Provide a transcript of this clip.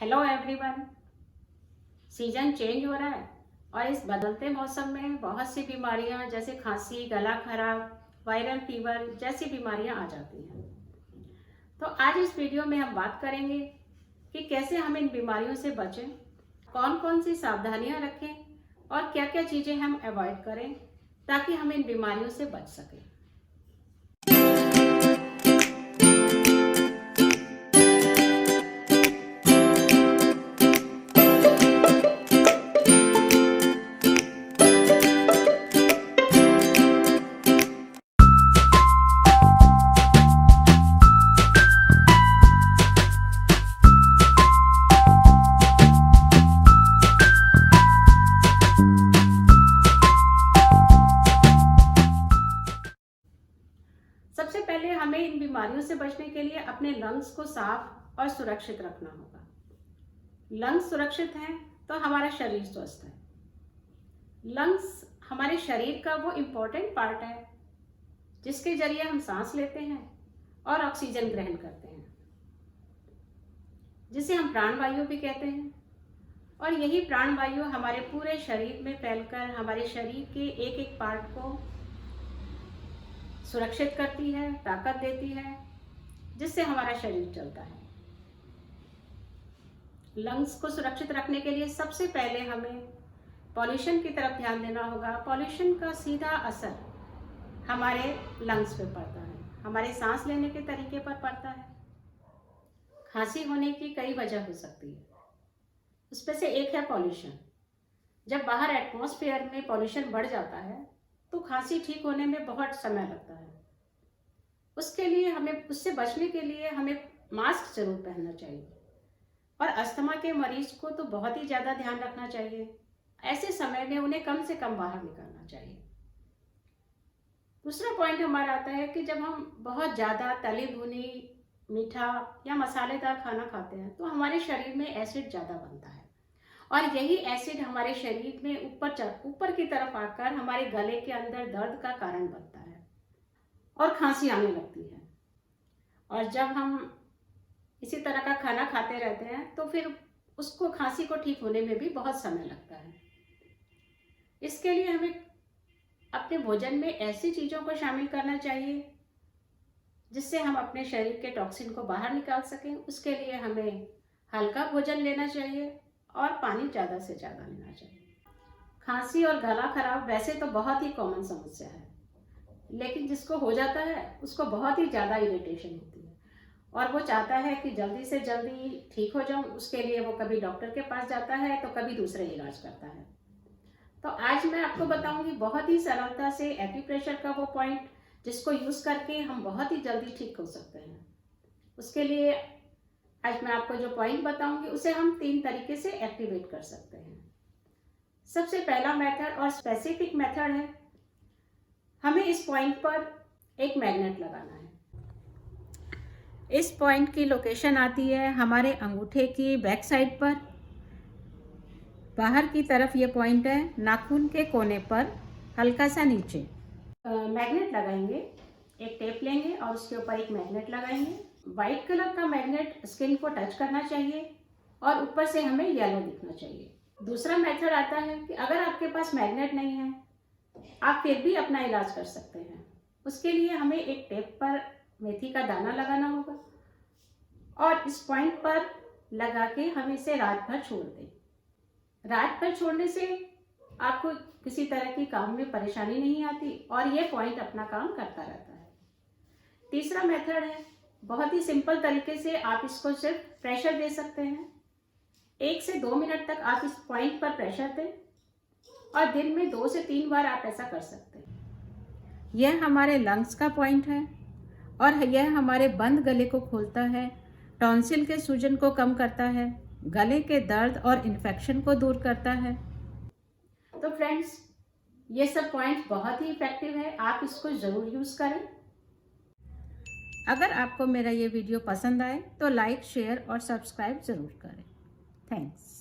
Hello everyone. Season change हो रहा है और इस बदलते मौसम में बहुत सी बीमारियां जैसे खांसी, गला खराब, वायरल फीवर जैसी बीमारियां आ जाती हैं। तो आज इस वीडियो में हम बात करेंगे कि कैसे हम इन बीमारियों से बचें, कौन कौन सी सावधानियां रखें और क्या क्या चीज़ें हम अवॉइड करें ताकि हम इन बीमारियों से बच सकें। सबसे पहले हमें इन बीमारियों से बचने के लिए अपने लंग्स को साफ और सुरक्षित रखना होगा। लंग्स सुरक्षित हैं तो हमारा शरीर स्वस्थ है। लंग्स हमारे शरीर का वो इम्पोर्टेंट पार्ट है जिसके जरिए हम सांस लेते हैं और ऑक्सीजन ग्रहण करते हैं, जिसे हम प्राणवायु भी कहते हैं। और यही प्राणवायु हमारे पूरे शरीर में फैलकर हमारे शरीर के एक एक पार्ट को सुरक्षित करती है, ताकत देती है, जिससे हमारा शरीर चलता है। लंग्स को सुरक्षित रखने के लिए सबसे पहले हमें पॉल्यूशन की तरफ ध्यान देना होगा। पॉल्यूशन का सीधा असर हमारे लंग्स पे पड़ता है, हमारे सांस लेने के तरीके पर पड़ता है। खांसी होने की कई वजह हो सकती है, उसमें से एक है पॉल्यूशन। जब बाहर एटमॉस्फेयर में पॉल्यूशन बढ़ जाता है तो खांसी ठीक होने में बहुत समय लगता है। उसके लिए उससे बचने के लिए हमें मास्क जरूर पहनना चाहिए। और अस्थमा के मरीज को तो बहुत ही ज़्यादा ध्यान रखना चाहिए। ऐसे समय में उन्हें कम से कम बाहर निकलना चाहिए। दूसरा पॉइंट हमारा आता है कि जब हम बहुत ज़्यादा तली भुनी, मीठा या मसालेदार खाना खाते हैं तो हमारे शरीर में एसिड ज़्यादा बनता है और यही एसिड हमारे शरीर में ऊपर की तरफ आकर हमारे गले के अंदर दर्द का कारण बनता है और खांसी आने लगती है। और जब हम इसी तरह का खाना खाते रहते हैं तो फिर उसको खांसी को ठीक होने में भी बहुत समय लगता है। इसके लिए हमें अपने भोजन में ऐसी चीज़ों को शामिल करना चाहिए जिससे हम अपने शरीर के टॉक्सिन को बाहर निकाल सकें। उसके लिए हमें हल्का भोजन लेना चाहिए और पानी ज़्यादा से ज़्यादा लेना चाहिए। खांसी और गला खराब वैसे तो बहुत ही कॉमन समस्या है, लेकिन जिसको हो जाता है उसको बहुत ही ज़्यादा इरिटेशन होती है और वो चाहता है कि जल्दी से जल्दी ठीक हो जाऊं। उसके लिए वो कभी डॉक्टर के पास जाता है तो कभी दूसरे इलाज करता है। तो आज मैं आपको बताऊंगी बहुत ही सरलता से एक्यूप्रेशर का वो पॉइंट जिसको यूज़ करके हम बहुत ही जल्दी ठीक हो सकते हैं। उसके लिए आज मैं आपको जो पॉइंट बताऊंगी उसे हम 3 तरीके से एक्टिवेट कर सकते हैं। सबसे पहला मेथड और स्पेसिफिक मेथड है, हमें इस पॉइंट पर एक मैग्नेट लगाना है। इस पॉइंट की लोकेशन आती है हमारे अंगूठे की बैक साइड पर। बाहर की तरफ ये पॉइंट है नाखून के कोने पर, हल्का सा नीचे। मैग्नेट लगाएंगे, एक टेप लेंगे और उसके ऊपर एक मैग्नेट लगाएंगे। वाइट कलर का मैग्नेट स्किन को टच करना चाहिए और ऊपर से हमें येलो दिखना चाहिए। दूसरा मेथड आता है कि अगर आपके पास मैग्नेट नहीं है, आप फिर भी अपना इलाज कर सकते हैं। उसके लिए हमें एक टेप पर मेथी का दाना लगाना होगा और इस पॉइंट पर लगा के हम इसे रात भर छोड़ दें। रात भर छोड़ने से आपको किसी तरह की काम में परेशानी नहीं आती और ये पॉइंट अपना काम करता रहता है। तीसरा मेथड है, बहुत ही सिंपल तरीके से आप इसको सिर्फ प्रेशर दे सकते हैं। 1 से 2 मिनट तक आप इस पॉइंट पर प्रेशर दें और दिन में 2 से 3 बार आप ऐसा कर सकते हैं। यह हमारे लंग्स का पॉइंट है और यह हमारे बंद गले को खोलता है, टॉन्सिल के सूजन को कम करता है, गले के दर्द और इन्फेक्शन को दूर करता है। तो फ्रेंड्स, ये सब पॉइंट्स बहुत ही इफेक्टिव है, आप इसको ज़रूर यूज़ करें। अगर आपको मेरा ये वीडियो पसंद आए तो लाइक, शेयर और सब्सक्राइब ज़रूर करें। थैंक्स।